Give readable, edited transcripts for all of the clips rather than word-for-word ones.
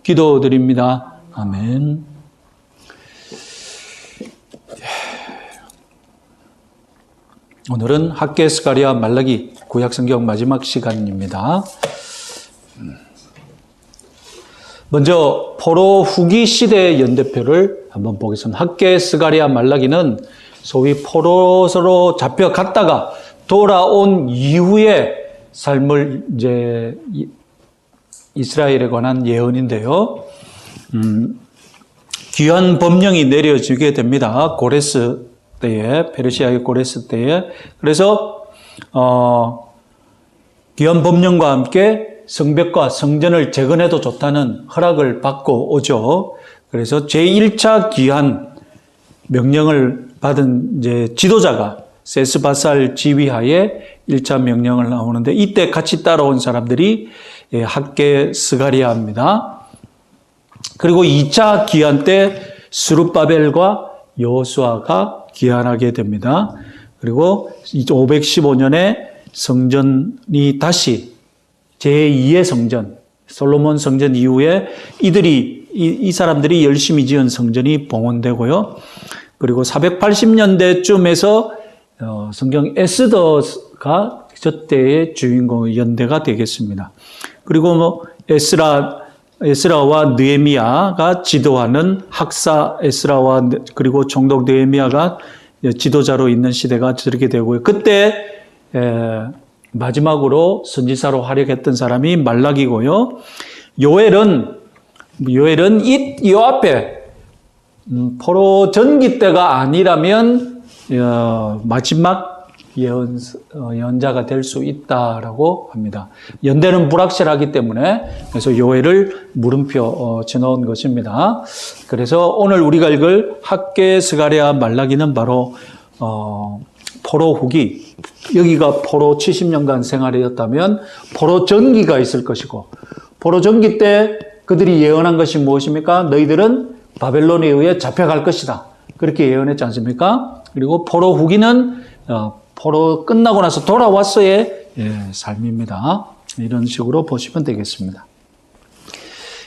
기도드립니다. 아멘. 오늘은 학개, 스가랴, 말라기 구약성경 마지막 시간입니다. 먼저 포로 후기 시대의 연대표를 한번 보겠습니다. 학개, 스가랴, 말라기는 소위 포로로 잡혀갔다가 돌아온 이후의 삶을 이제 이스라엘에 관한 예언인데요. 귀한 법령이 내려지게 됩니다. 고레스 때에, 페르시아의 고레스 때에. 그래서 귀한 법령과 함께 성벽과 성전을 재건해도 좋다는 허락을 받고 오죠. 그래서 제1차 귀한 명령을 받은 이제 지도자가 세스바살 지휘하에 1차 명령을 나오는데, 이때 같이 따라온 사람들이 학개, 스가랴입니다. 그리고 2차 기한 때 스룹바벨과 여호수아가 기한하게 됩니다. 그리고 515년에 성전이 다시 제2의 성전, 솔로몬 성전 이후에 이 사람들이 열심히 지은 성전이 봉헌되고요. 그리고 480년대쯤에서 성경 에스더가 저때의 주인공의 연대가 되겠습니다. 그리고 에스라와 느헤미야가 지도하는 학사 에스라와 그리고 총독 느헤미야가 지도자로 있는 시대가 저렇게 되고요. 그때 마지막으로 선지사로 활약했던 사람이 말라기고요. 요엘은 이 앞에 포로 전기 때가 아니라면 마지막 예언자가 될 수 있다라고 합니다. 연대는 불확실하기 때문에 그래서 요엘을 물음표 쳐놓은 것입니다. 그래서 오늘 우리가 읽을 학개, 스가랴, 말라기는 바로 포로 후기, 여기가 포로 70년간 생활이었다면 포로 전기가 있을 것이고, 포로 전기 때 그들이 예언한 것이 무엇입니까? 너희들은 바벨론에 의해 잡혀갈 것이다. 그렇게 예언했지 않습니까? 그리고 포로 후기는 포로 끝나고 나서 돌아왔어의 삶입니다. 이런 식으로 보시면 되겠습니다.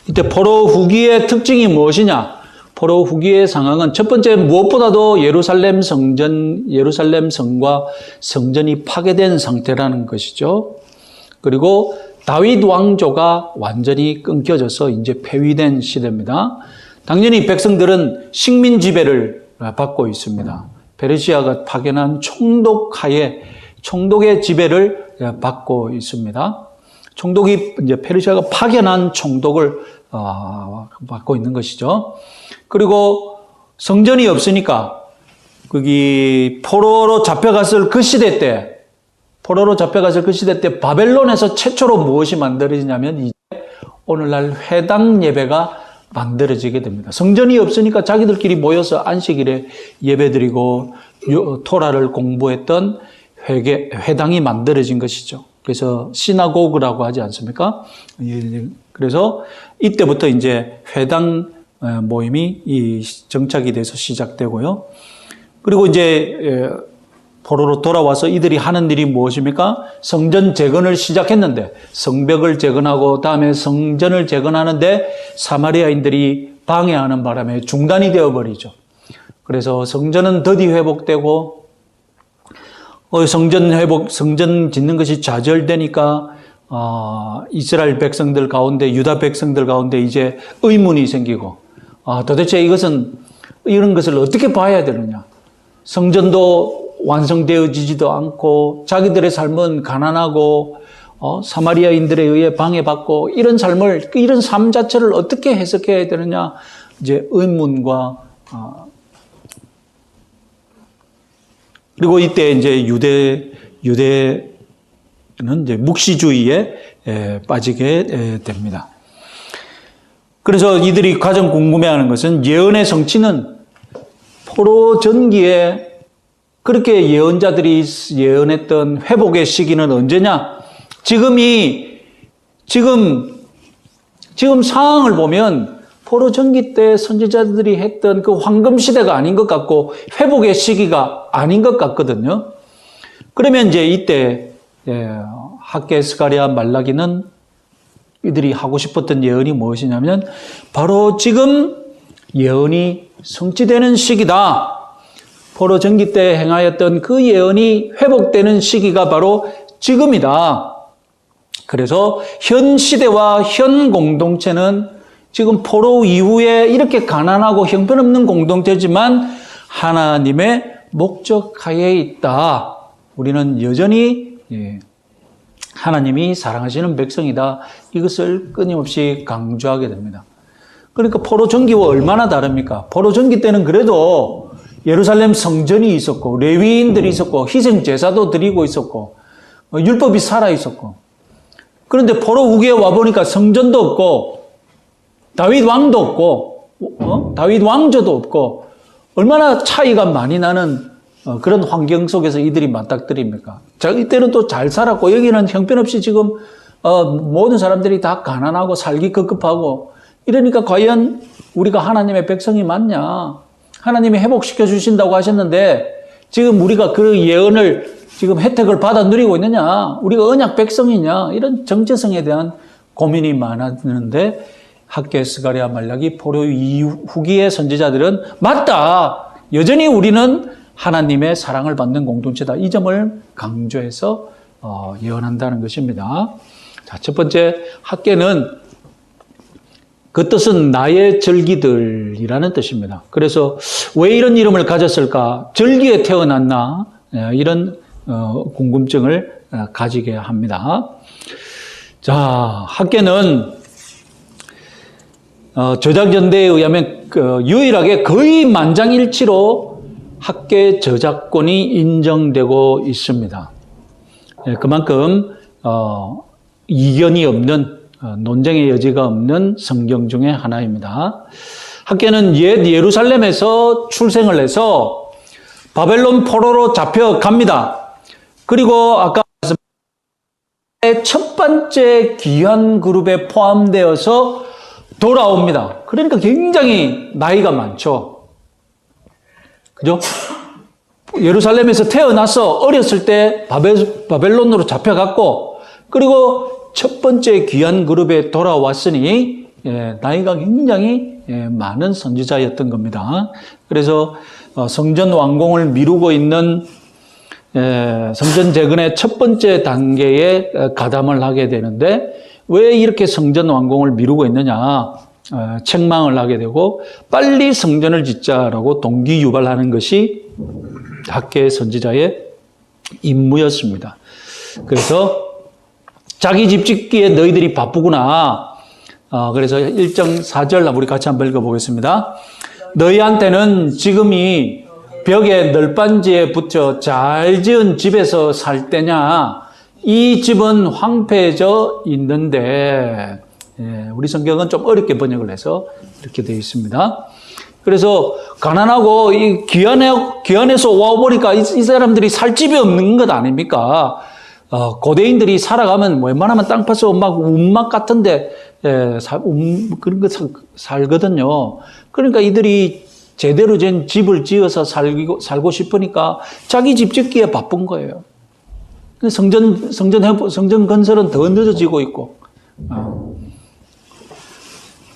이때 포로 후기의 특징이 무엇이냐? 포로 후기의 상황은 첫 번째, 무엇보다도 예루살렘 성과 성전이 파괴된 상태라는 것이죠. 그리고 다윗 왕조가 완전히 끊겨져서 이제 폐위된 시대입니다. 당연히 백성들은 식민 지배를 받고 있습니다. 페르시아가 파견한 총독의 지배를 받고 있습니다. 이제 페르시아가 파견한 총독을 받고 있는 것이죠. 그리고 성전이 없으니까 거기 포로로 잡혀갔을 그 시대 때 바벨론에서 최초로 무엇이 만들어지냐면 이제 오늘날 회당 예배가 만들어지게 됩니다. 성전이 없으니까 자기들끼리 모여서 안식일에 예배드리고 토라를 공부했던 회당이 만들어진 것이죠. 그래서 시나고그라고 하지 않습니까? 그래서 이때부터 이제 회당 모임이 정착이 돼서 시작되고요. 그리고 이제 포로로 돌아와서 이들이 하는 일이 무엇입니까? 성전 재건을 시작했는데 성벽을 재건하고 다음에 성전을 재건하는데 사마리아인들이 방해하는 바람에 중단이 되어버리죠. 그래서 성전은 더디 회복되고 성전 짓는 것이 좌절되니까 이스라엘 백성들 가운데, 유다 백성들 가운데 이제 의문이 생기고 도대체 이런 것을 어떻게 봐야 되느냐? 성전도 완성되어지지도 않고 자기들의 삶은 가난하고 사마리아인들에 의해 방해받고 이런 삶 자체를 어떻게 해석해야 되느냐, 이제 의문과 그리고 이때 이제 유대는 이제 묵시주의에 빠지게 됩니다. 그래서 이들이 가장 궁금해하는 것은 예언의 성취는 포로 전기에 그렇게 예언자들이 예언했던 회복의 시기는 언제냐? 지금 상황을 보면 포로 전기 때 선지자들이 했던 그 황금 시대가 아닌 것 같고 회복의 시기가 아닌 것 같거든요. 그러면 이제 이때 학개, 스가랴, 말라기는 이들이 하고 싶었던 예언이 무엇이냐면 바로 지금 예언이 성취되는 시기다. 포로 전기 때 행하였던 그 예언이 회복되는 시기가 바로 지금이다. 그래서 현 시대와 현 공동체는 지금 포로 이후에 이렇게 가난하고 형편없는 공동체지만 하나님의 목적하에 있다. 우리는 여전히 하나님이 사랑하시는 백성이다. 이것을 끊임없이 강조하게 됩니다. 그러니까 포로 전기와 얼마나 다릅니까? 포로 전기 때는 그래도 예루살렘 성전이 있었고 레위인들이 있었고 희생 제사도 드리고 있었고 율법이 살아 있었고, 그런데 포로 후기에 와 보니까 성전도 없고 다윗 왕도 없고 다윗 왕조도 없고 얼마나 차이가 많이 나는 그런 환경 속에서 이들이 맞닥뜨립니까? 자, 이때는 또 잘 살았고 여기는 형편없이 지금 모든 사람들이 다 가난하고 살기 급급하고 이러니까 과연 우리가 하나님의 백성이 맞냐? 하나님이 회복시켜 주신다고 하셨는데 지금 우리가 그 예언을 지금 혜택을 받아 누리고 있느냐? 우리가 언약 백성이냐? 이런 정체성에 대한 고민이 많았는데 학개, 스가랴, 말라기, 포로 후기의 선지자들은 맞다. 여전히 우리는 하나님의 사랑을 받는 공동체다. 이 점을 강조해서 예언한다는 것입니다. 자, 첫 번째 학개는 그 뜻은 나의 절기들이라는 뜻입니다. 그래서 왜 이런 이름을 가졌을까? 절기에 태어났나? 이런 궁금증을 가지게 합니다. 자, 학개는 저작연대에 의하면 유일하게 거의 만장일치로 학계 저작권이 인정되고 있습니다. 그만큼 이견이 없는 논쟁의 여지가 없는 성경 중에 하나입니다. 학개는 옛 예루살렘에서 출생을 해서 바벨론 포로로 잡혀갑니다. 그리고 아까 첫 번째 귀환 그룹에 포함되어서 돌아옵니다. 그러니까 굉장히 나이가 많죠. 그죠? 예루살렘에서 태어나서 어렸을 때 바벨론으로 잡혀갔고, 그리고 첫 번째 귀한 그룹에 돌아왔으니 나이가 굉장히 많은 선지자였던 겁니다. 그래서 성전 완공을 미루고 있는 성전 재건의 첫 번째 단계에 가담을 하게 되는데 왜 이렇게 성전 완공을 미루고 있느냐? 책망을 하게 되고 빨리 성전을 짓자라고 동기유발하는 것이 학개 선지자의 임무였습니다. 그래서 자기 집 짓기에 너희들이 바쁘구나. 그래서 1장 4절 우리 같이 한번 읽어보겠습니다. 너희한테는 지금이 벽에 널빤지에 붙여 잘 지은 집에서 살 때냐? 이 집은 황폐해져 있는데, 우리 성경은 좀 어렵게 번역을 해서 이렇게 되어 있습니다. 그래서 가난하고 귀환해서 와보니까 이 사람들이 살 집이 없는 것 아닙니까? 고대인들이 살아가면 웬만하면 땅 파서 막 움막 같은데 그런 거 살거든요. 그러니까 이들이 제대로 된 집을 지어서 살고 싶으니까 자기 집 짓기에 바쁜 거예요. 성전 건설은 더 늦어지고 있고.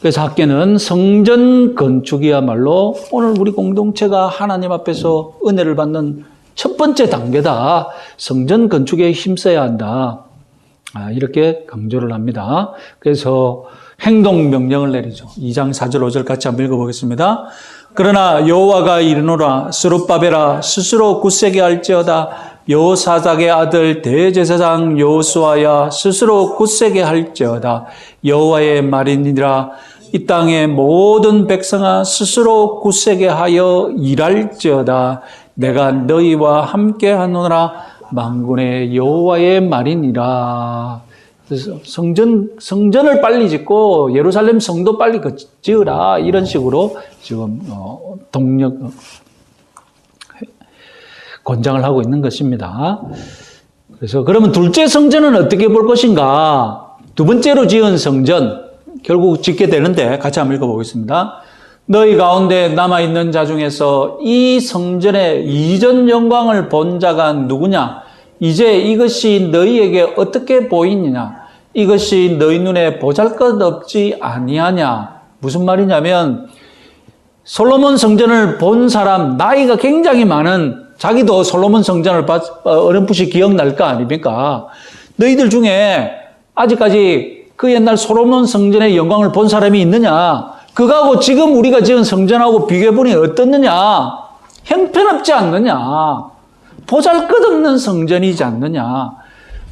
그래서 학개는 성전 건축이야말로 오늘 우리 공동체가 하나님 앞에서 은혜를 받는 첫 번째 단계다. 성전 건축에 힘써야 한다. 이렇게 강조를 합니다. 그래서 행동명령을 내리죠. 2장 4절 5절 같이 한번 읽어보겠습니다. 그러나 여호와가 이르노라 스룹바벨아 스스로 굳세게 할지어다 여호사닥의 아들 대제사장 여호수아야 스스로 굳세게 할지어다 여호와의 말이니라 이 땅의 모든 백성아 스스로 굳세게 하여 일할지어다 내가 너희와 함께 하노라 만군의 여호와의 말이니라. 그래서 성전을 빨리 짓고 예루살렘 성도 빨리 지으라 이런 식으로 지금 권장을 하고 있는 것입니다. 그래서 그러면 둘째 성전은 어떻게 볼 것인가? 두 번째로 지은 성전 결국 짓게 되는데 같이 한번 읽어보겠습니다. 너희 가운데 남아있는 자 중에서 이 성전의 이전 영광을 본 자가 누구냐? 이제 이것이 너희에게 어떻게 보이느냐? 이것이 너희 눈에 보잘것없지 아니하냐. 무슨 말이냐면 솔로몬 성전을 본 사람, 나이가 굉장히 많은, 자기도 솔로몬 성전을 어렴풋이 기억날 거 아닙니까? 너희들 중에 아직까지 그 옛날 솔로몬 성전의 영광을 본 사람이 있느냐? 그거하고 지금 우리가 지은 성전하고 비교해보니 어떻느냐? 형편없지 않느냐? 보잘것없는 성전이지 않느냐?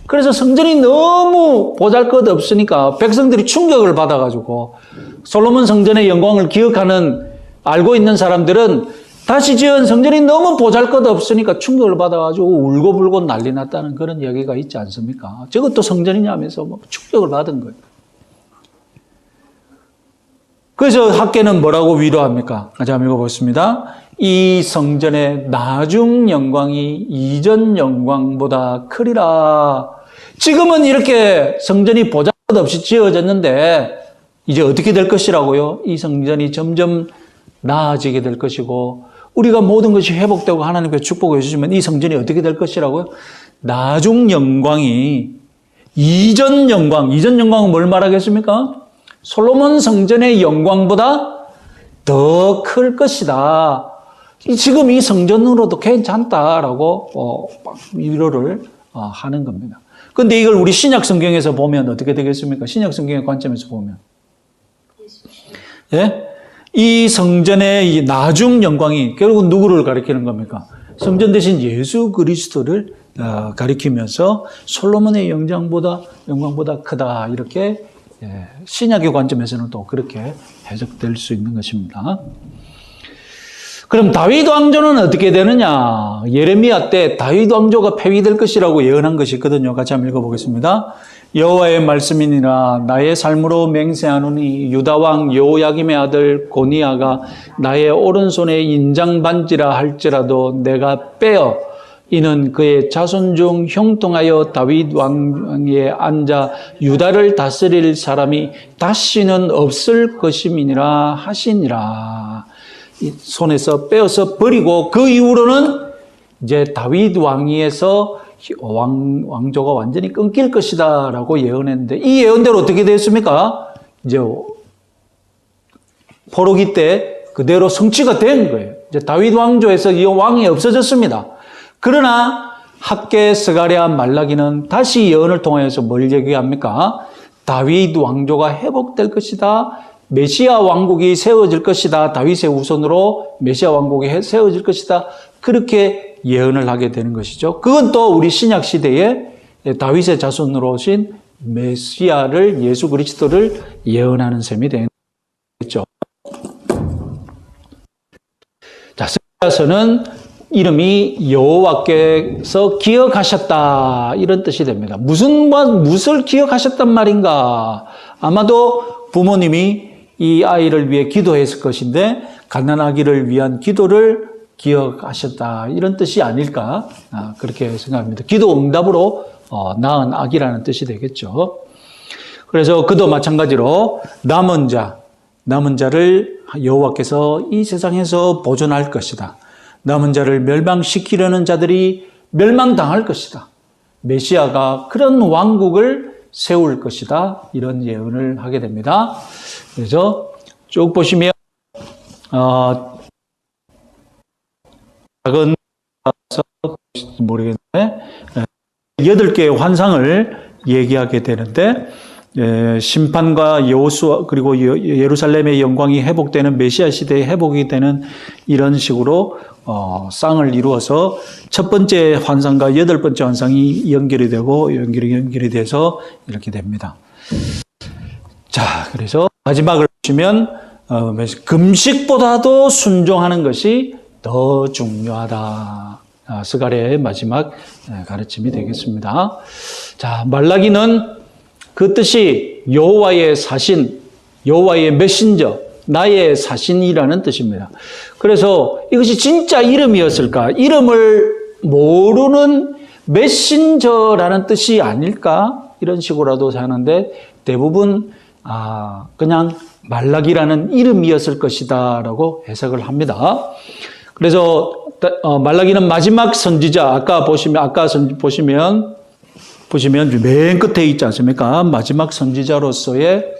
그래서 성전이 너무 보잘것없으니까 백성들이 충격을 받아가지고 솔로몬 성전의 영광을 기억하는, 알고 있는 사람들은 다시 지은 성전이 너무 보잘것없으니까 충격을 받아가지고 울고불고 난리 났다는 그런 이야기가 있지 않습니까? 저것도 성전이냐면서 뭐 충격을 받은 거예요. 그래서 학계는 뭐라고 위로합니까? 같이 한번 읽어보겠습니다. 이 성전의 나중 영광이 이전 영광보다 크리라. 지금은 이렇게 성전이 보잘것없이 지어졌는데 이제 어떻게 될 것이라고요? 이 성전이 점점 나아지게 될 것이고 우리가 모든 것이 회복되고 하나님께 축복해 주시면 이 성전이 어떻게 될 것이라고요? 나중 영광이 이전 영광은 뭘 말하겠습니까? 솔로몬 성전의 영광보다 더 클 것이다. 지금 이 성전으로도 괜찮다라고 위로를 하는 겁니다. 그런데 이걸 우리 신약 성경에서 보면 어떻게 되겠습니까? 신약 성경의 관점에서 보면. 예? 이 성전의 이 나중 영광이 결국 누구를 가리키는 겁니까? 성전 대신 예수 그리스도를 가리키면서 솔로몬의 영광보다 크다. 이렇게 신약의 관점에서는 또 그렇게 해석될 수 있는 것입니다. 그럼 다윗 왕조는 어떻게 되느냐? 예레미야 때 다윗 왕조가 폐위될 것이라고 예언한 것이 있거든요. 같이 한번 읽어보겠습니다. 여호와의 말씀이니라 나의 삶으로 맹세하노니 유다 왕 여호야김의 아들 고니야가 나의 오른손에 인장 반지라 할지라도 내가 빼어 이는 그의 자손 중 형통하여 다윗 왕위에 앉아 유다를 다스릴 사람이 다시는 없을 것임이니라 하시니라. 이 손에서 빼어서 버리고 그 이후로는 이제 다윗 왕위에서 왕조가 완전히 끊길 것이다 라고 예언했는데 이 예언대로 어떻게 되었습니까? 이제 포로기 때 그대로 성취가 된 거예요. 이제 다윗 왕조에서 이 왕이 없어졌습니다. 그러나 학계, 스가랴, 말라기는 다시 예언을 통하여서 뭘 얘기합니까? 다윗 왕조가 회복될 것이다. 메시아 왕국이 세워질 것이다. 다윗의 후손으로 메시아 왕국이 세워질 것이다. 그렇게 예언을 하게 되는 것이죠. 그건 또 우리 신약 시대에 다윗의 자손으로 오신 메시아를, 예수 그리스도를 예언하는 셈이 되겠죠. 자, 스가랴서는 이름이 여호와께서 기억하셨다 이런 뜻이 됩니다. 무엇을 기억하셨단 말인가? 아마도 부모님이 이 아이를 위해 기도했을 것인데 갓난아기를 위한 기도를 기억하셨다 이런 뜻이 아닐까 그렇게 생각합니다. 기도 응답으로 낳은 아기라는 뜻이 되겠죠. 그래서 그도 마찬가지로 남은 자를 여호와께서 이 세상에서 보존할 것이다. 남은 자를 멸망시키려는 자들이 멸망당할 것이다. 메시아가 그런 왕국을 세울 것이다. 이런 예언을 하게 됩니다. 그래서 쭉 보시면 작은 모르겠는데 8개의 환상을 얘기하게 되는데 심판과 여호수아 그리고 예루살렘의 영광이 회복되는 메시아 시대의 회복이 되는 이런 식으로 쌍을 이루어서 첫 번째 환상과 8번째 환상이 연결이 되고 연결이 돼서 이렇게 됩니다. 자, 그래서 마지막을 보시면 금식보다도 순종하는 것이 더 중요하다. 스가랴의 마지막 가르침이 되겠습니다. 자, 말라기는 그 뜻이 여호와의 사신, 여호와의 메신저, 나의 사신이라는 뜻입니다. 그래서 이것이 진짜 이름이었을까? 이름을 모르는 메신저라는 뜻이 아닐까? 이런 식으로라도 하는데 대부분 그냥 말라기라는 이름이었을 것이다 라고 해석을 합니다. 그래서 말라기는 마지막 선지자, 아까 보시면 보시면 맨 끝에 있지 않습니까? 마지막 선지자로서의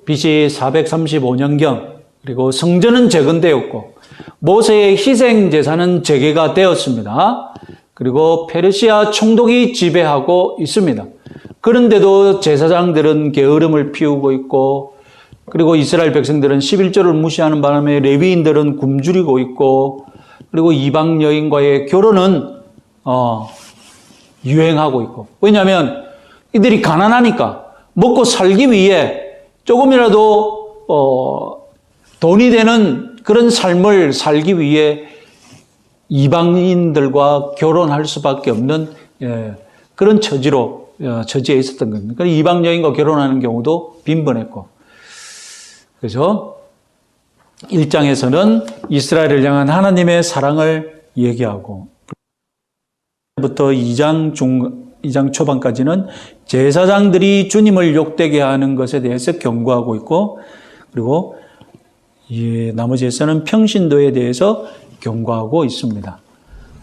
BC 435년경, 그리고 성전은 재건되었고 모세의 희생 제사는 재개가 되었습니다. 그리고 페르시아 총독이 지배하고 있습니다. 그런데도 제사장들은 게으름을 피우고 있고, 그리고 이스라엘 백성들은 11조를 무시하는 바람에 레위인들은 굶주리고 있고, 그리고 이방 여인과의 결혼은 유행하고 있고. 왜냐하면 이들이 가난하니까 먹고 살기 위해 조금이라도 돈이 되는 그런 삶을 살기 위해 이방인들과 결혼할 수밖에 없는 그런 처지에 있었던 겁니다. 그래서 이방 여인과 결혼하는 경우도 빈번했고, 그래서 1장에서는 이스라엘을 향한 하나님의 사랑을 얘기하고, 부터 2장 초반까지는 제사장들이 주님을 욕되게 하는 것에 대해서 경고하고 있고, 그리고 나머지에서는 평신도에 대해서 경고하고 있습니다.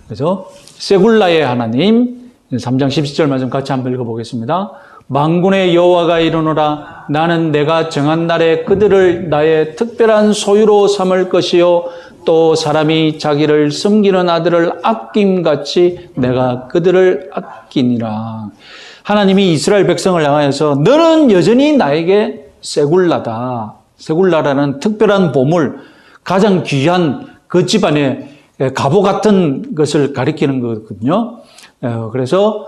그래서 세굴라의 하나님, 3장 17절 말씀 같이 한번 읽어보겠습니다. 만군의 여호와가 이르노라. 나는 내가 정한 날에 그들을 나의 특별한 소유로 삼을 것이요 또 사람이 자기를 섬기는 아들을 아낌같이 내가 그들을 아끼니라. 하나님이 이스라엘 백성을 향하여서 너는 여전히 나에게 세굴라다. 세굴라라는 특별한 보물, 가장 귀한 그 집안의 갑오 같은 것을 가리키는 거거든요. 그래서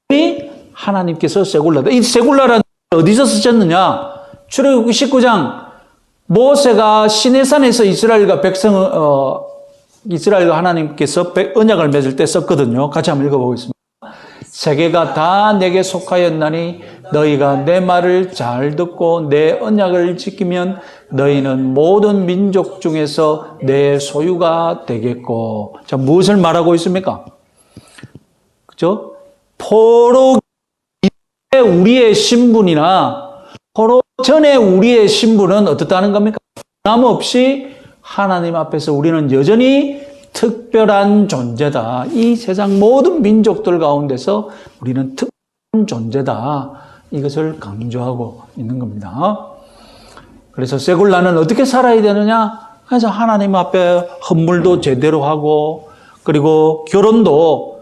우리 하나님께서 세굴라다. 이 세굴라라는 어디서 쓰셨느냐? 출애굽기 19장 모세가 시내산에서 이스라엘과 하나님께서 언약을 맺을 때 썼거든요. 같이 한번 읽어보겠습니다. 세계가 다 내게 속하였나니 너희가 내 말을 잘 듣고 내 언약을 지키면 너희는 모든 민족 중에서 내 소유가 되겠고. 자, 무엇을 말하고 있습니까? 그죠? 포로 우리의 신분이나 포로 전에 우리의 신분은 어떻다는 겁니까? 변함없이 하나님 앞에서 우리는 여전히 특별한 존재다. 이 세상 모든 민족들 가운데서 우리는 특별한 존재다. 이것을 강조하고 있는 겁니다. 그래서 세굴라는 어떻게 살아야 되느냐? 그래서 하나님 앞에 헌물도 제대로 하고, 그리고 결혼도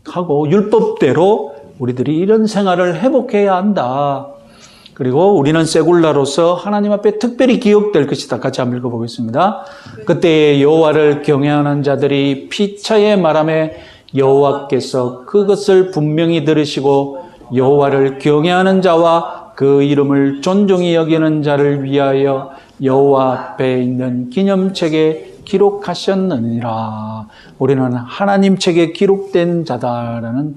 하고 율법대로 우리들이 이런 생활을 회복해야 한다. 그리고 우리는 세굴라로서 하나님 앞에 특별히 기억될 것이다. 같이 한번 읽어보겠습니다. 그때 여호와를 경외하는 자들이 피차에 말하며 여호와께서 그것을 분명히 들으시고 여호와를 경외하는 자와 그 이름을 존중히 여기는 자를 위하여 여호와 앞에 있는 기념책에 기록하셨느니라. 우리는 하나님 책에 기록된 자다라는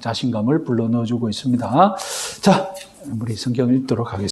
자신감을 불러넣어주고 있습니다. 자, 우리 성경 읽도록 하겠습니다.